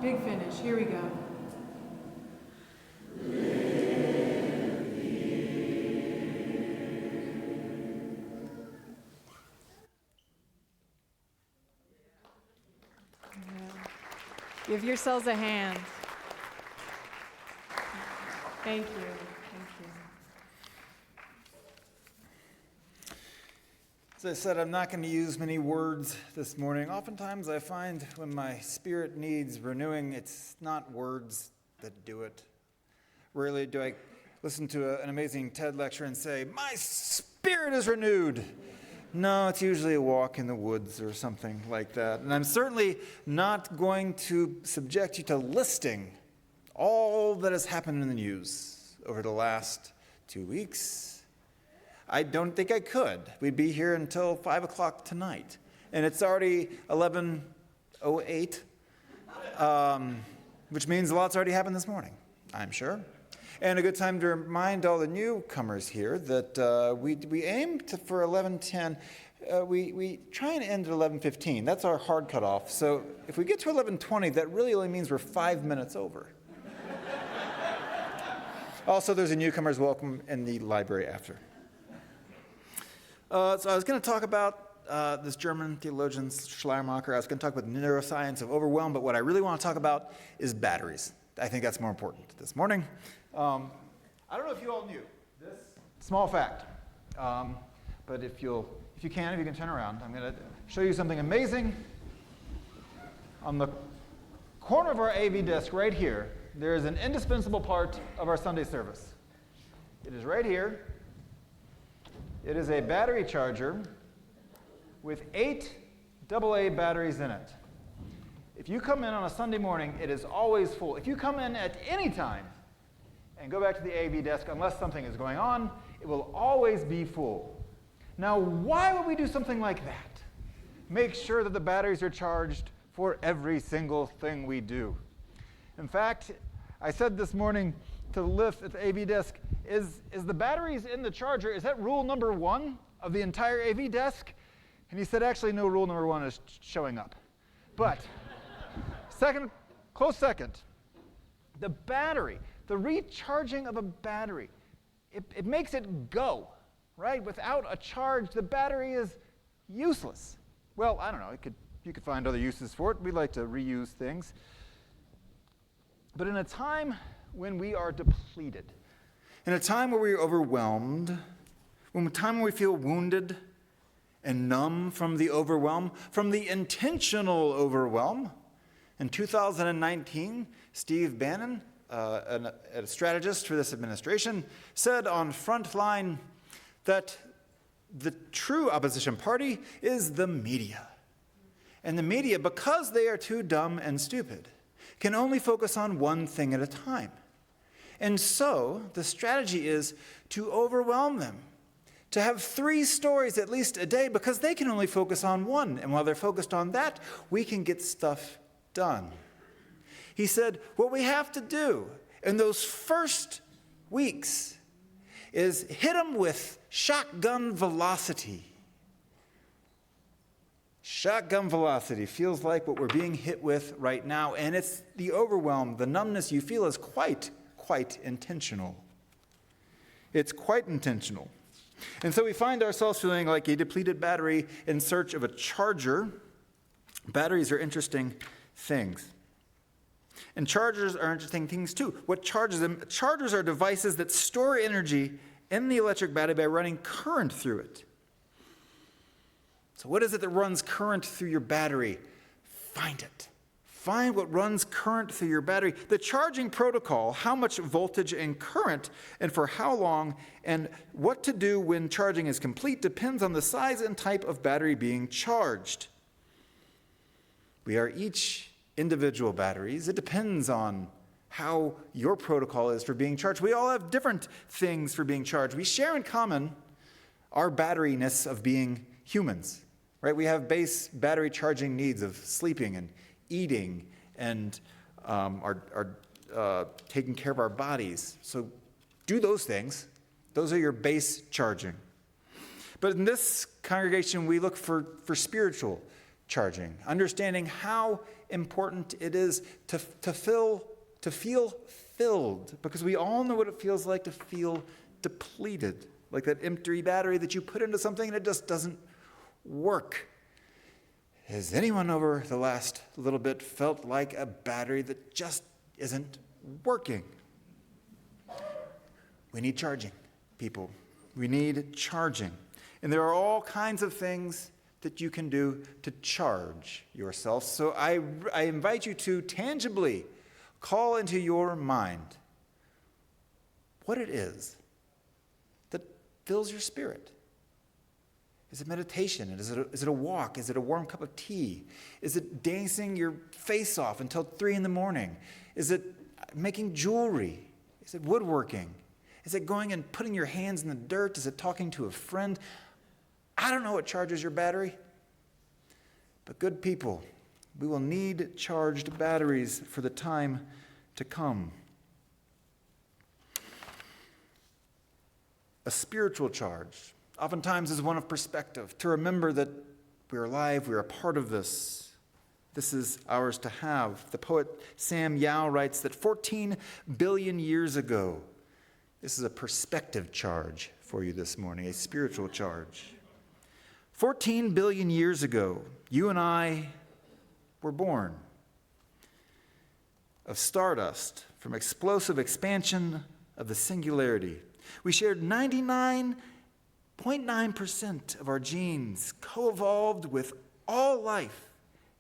Big finish. Here we go. Give yourselves a hand. Thank you. Thank you. As I said, I'm not going to use many words this morning. Oftentimes I find when my spirit needs renewing, it's not words that do it. Rarely do I listen to an amazing TED lecture and say, "My spirit is renewed." No, it's usually a walk in the woods or something like that. And I'm certainly not going to subject you to listing all that has happened in the news over the last 2 weeks. I don't think I could. We'd be here until 5 o'clock tonight. And it's already 11:08, which means a lot's already happened this morning, I'm sure. And a good time to remind all the newcomers here that we aim for 11:10. We try and end at 11:15. That's our hard cutoff. So if we get to 11:20, that really only means we're 5 minutes over. Also, there's a newcomer's welcome in the library after. So I was going to talk about this German theologian Schleiermacher. I was going to talk about the neuroscience of overwhelm, but what I really want to talk about is batteries. I think that's more important this morning. I don't know if you all knew this small fact, but if you can turn around, I'm going to show you something amazing. On the corner of our AV desk right here, there is an indispensable part of our Sunday service. It is right here. It is a battery charger with 8 AA batteries in it. If you come in on a Sunday morning, it is always full. If you come in at any time and go back to the AV desk, unless something is going on, it will always be full. Now, why would we do something like that? Make sure that the batteries are charged for every single thing we do. In fact, I said this morning to the lift at the AV desk, is the batteries in the charger, is that rule number 1 of the entire AV desk? And he said, actually, no, rule number 1 is showing up. But close second, the battery, the recharging of a battery, it makes it go, right? Without a charge, the battery is useless. Well, I don't know, you could find other uses for it. We like to reuse things. But in a time when we are depleted, in a time where we are overwhelmed, in a time when we feel wounded and numb from the overwhelm, from the intentional overwhelm, in 2019, Steve Bannon, a strategist for this administration, said on Frontline that the true opposition party is the media. And the media, because they are too dumb and stupid, can only focus on one thing at a time. And so the strategy is to overwhelm them, to have 3 stories at least a day, because they can only focus on one. And while they're focused on that, we can get stuff done. He said, what we have to do in those first weeks is hit them with shotgun velocity. Shotgun velocity feels like what we're being hit with right now, and it's the overwhelm, the numbness you feel is quite intentional. It's quite intentional. And so we find ourselves feeling like a depleted battery in search of a charger. Batteries are interesting things. And chargers are interesting things too. What charges them? Chargers are devices that store energy in the electric battery by running current through it. So what is it that runs current through your battery? Find it. Find what runs current through your battery. The charging protocol, how much voltage and current, and for how long, and what to do when charging is complete depends on the size and type of battery being charged. We are each individual batteries. It depends on how your protocol is for being charged. We all have different things for being charged. We share in common our batteryness of being humans, right? We have base battery charging needs of sleeping and eating and taking care of our bodies. So do those things. Those are your base charging. But in this congregation, we look for spiritual charging, understanding how important it is to feel filled, because we all know what it feels like to feel depleted, like that empty battery that you put into something and it just doesn't work. Has anyone over the last little bit felt like a battery that just isn't working? We need charging, people. We need charging. And there are all kinds of things that you can do to charge yourself. So I invite you to tangibly call into your mind what it is that fills your spirit. Is it meditation? Is it a walk? Is it a warm cup of tea? Is it dancing your face off until 3 a.m? Is it making jewelry? Is it woodworking? Is it going and putting your hands in the dirt? Is it talking to a friend? I don't know what charges your battery, but good people, we will need charged batteries for the time to come. A spiritual charge oftentimes is one of perspective, to remember that we're alive, we're a part of this. This is ours to have. The poet Sam Yao writes that 14 billion years ago, this is a perspective charge for you this morning, a spiritual charge. 14 billion years ago, you and I were born of stardust from explosive expansion of the singularity. We shared 99.9% of our genes co-evolved with all life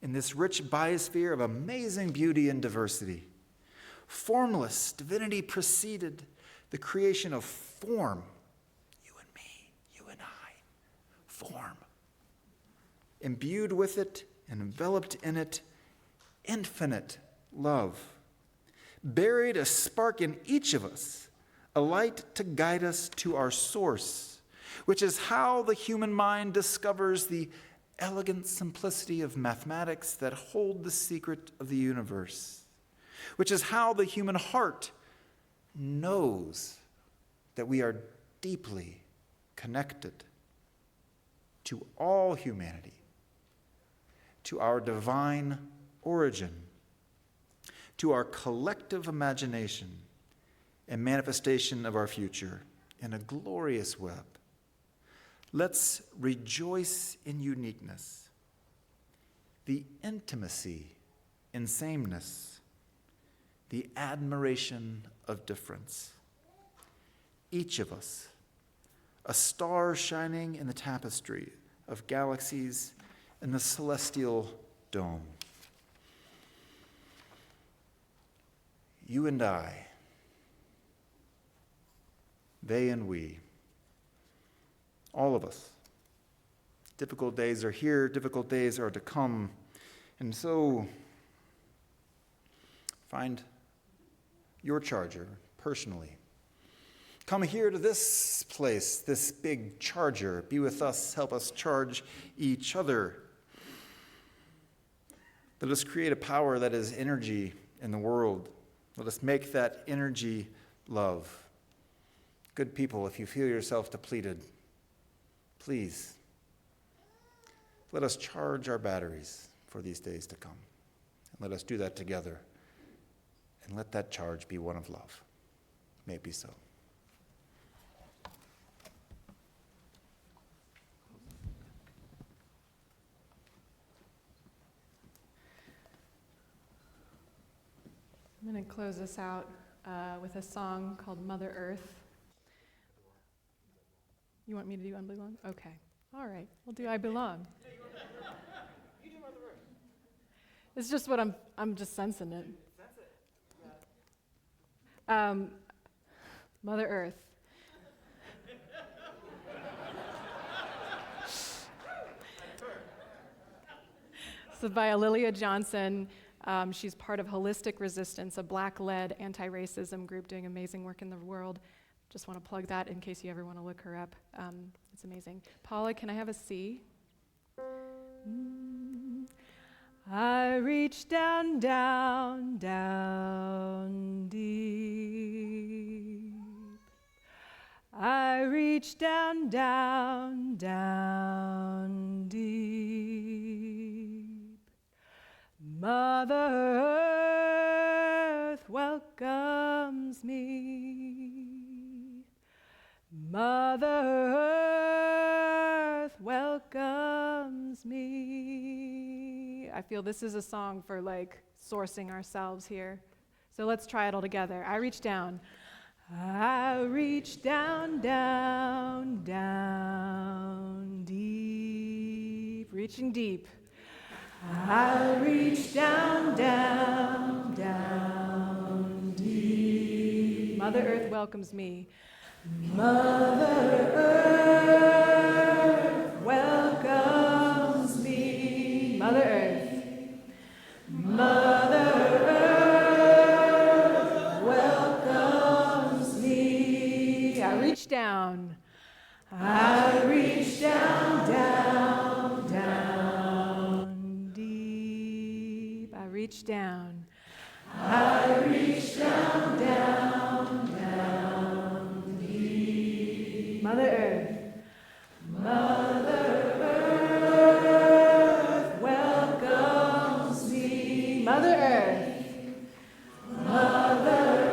in this rich biosphere of amazing beauty and diversity. Formless divinity preceded the creation of form. You and me, you and I, form. Imbued with it and enveloped in it, infinite love. Buried a spark in each of us, a light to guide us to our source, which is how the human mind discovers the elegant simplicity of mathematics that hold the secret of the universe. which is how the human heart knows that we are deeply connected to all humanity, to our divine origin, to our collective imagination and manifestation of our future in a glorious web. Let's rejoice in uniqueness, the intimacy in sameness, the admiration of difference. Each of us, a star shining in the tapestry of galaxies in the celestial dome. You and I, they and we, all of us. Difficult days are here, difficult days are to come, and so find your charger personally. Come here to this place, this big charger. Be with us, help us charge each other. Let us create a power that is energy in the world. Let us make that energy love. Good people, if you feel yourself depleted, please, let us charge our batteries for these days to come. And let us do that together. And let that charge be one of love. May it be so. I'm going to close this out with a song called Mother Earth. You want me to do Unbelong? Okay. All right. We'll do I Belong. You do Mother Earth. It's just what I'm just sensing it. Mother Earth. So by Alilia Johnson. She's part of Holistic Resistance, a Black-led anti-racism group doing amazing work in the world. Just want to plug that in case you ever want to look her up. It's amazing. Paula, can I have a C? I reach down, down, down deep. I reach down, down, down deep. Mother Earth welcomes me. Mother Earth welcomes me. I feel this is a song for like sourcing ourselves here. So let's try it all together. I reach down. I reach down, down, down deep. Reaching deep. I reach down, down, down deep. Mother Earth welcomes me. Mother Earth welcomes me. Mother Earth. Mother Earth welcomes me. I reach down. I reach down, down, down deep. I reach down. I reach down, down, down deep. Mother Earth. Mother Earth welcomes me. Mother Earth. Mother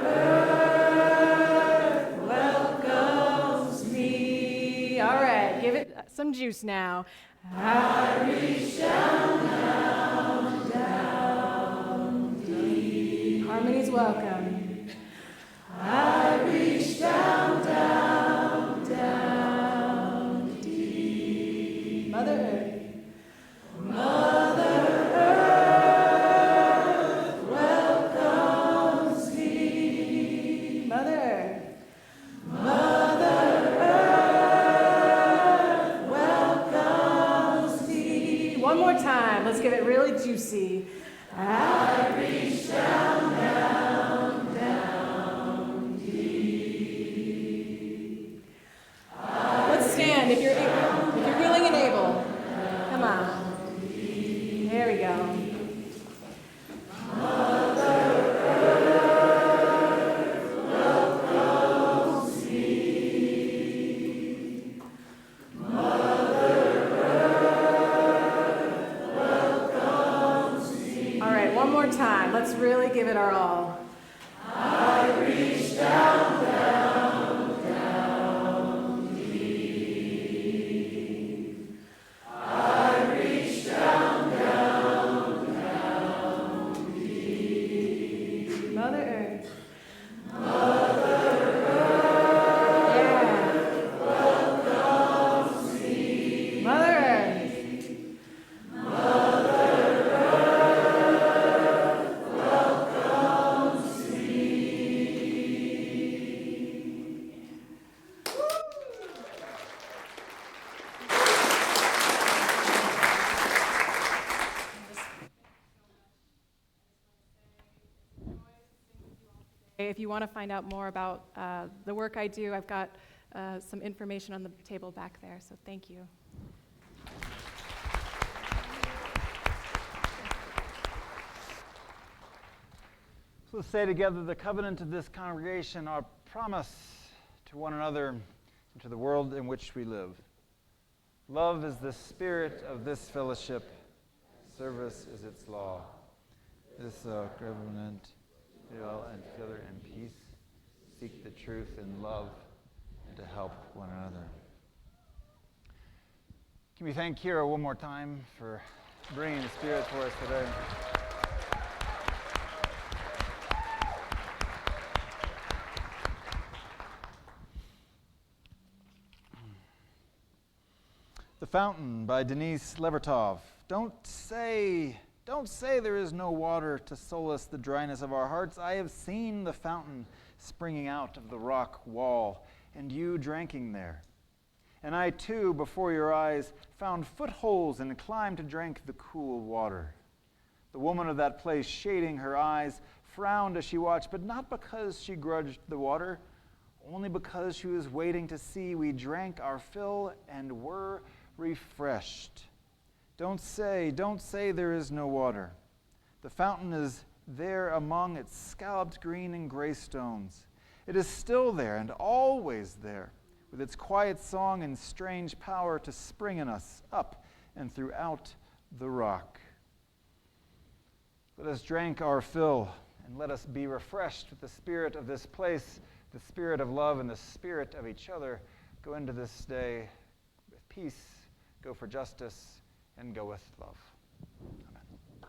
Earth welcomes me. All right, give it some juice now. I reach down, down, down deep. Harmony's welcome. I reach down, down, down deep. Mother Earth. Mother Earth welcomes me. Mother Earth. Mother Earth welcomes me. One more time. Let's get it really juicy. I reach down, down, down deep. Let's stand if you're willing and able. Come on. There we go. Mother Earth more time. Let's really give it our all. I reach down, down, down deep. I reach down, down, down deep. Mother Earth. If you want to find out more about the work I do, I've got some information on the table back there, so thank you. So let's say together the covenant of this congregation, our promise to one another and to the world in which we live. Love is the spirit of this fellowship. Service is its law. This covenant, dwell and together in peace, seek the truth in love, and to help one another. Can we thank Kira one more time for bringing the Spirit for us today? The Fountain by Denise Levertov. Don't say there is no water to solace the dryness of our hearts. I have seen the fountain springing out of the rock wall, and you drinking there. And I too, before your eyes, found footholds and climbed to drink the cool water. The woman of that place, shading her eyes, frowned as she watched, but not because she grudged the water, only because she was waiting to see we drank our fill and were refreshed. Don't say there is no water. The fountain is there among its scalloped green and gray stones. It is still there and always there, with its quiet song and strange power to spring in us up and throughout the rock. Let us drink our fill, and let us be refreshed with the spirit of this place, the spirit of love and the spirit of each other. Go into this day with peace, go for justice, and go with love.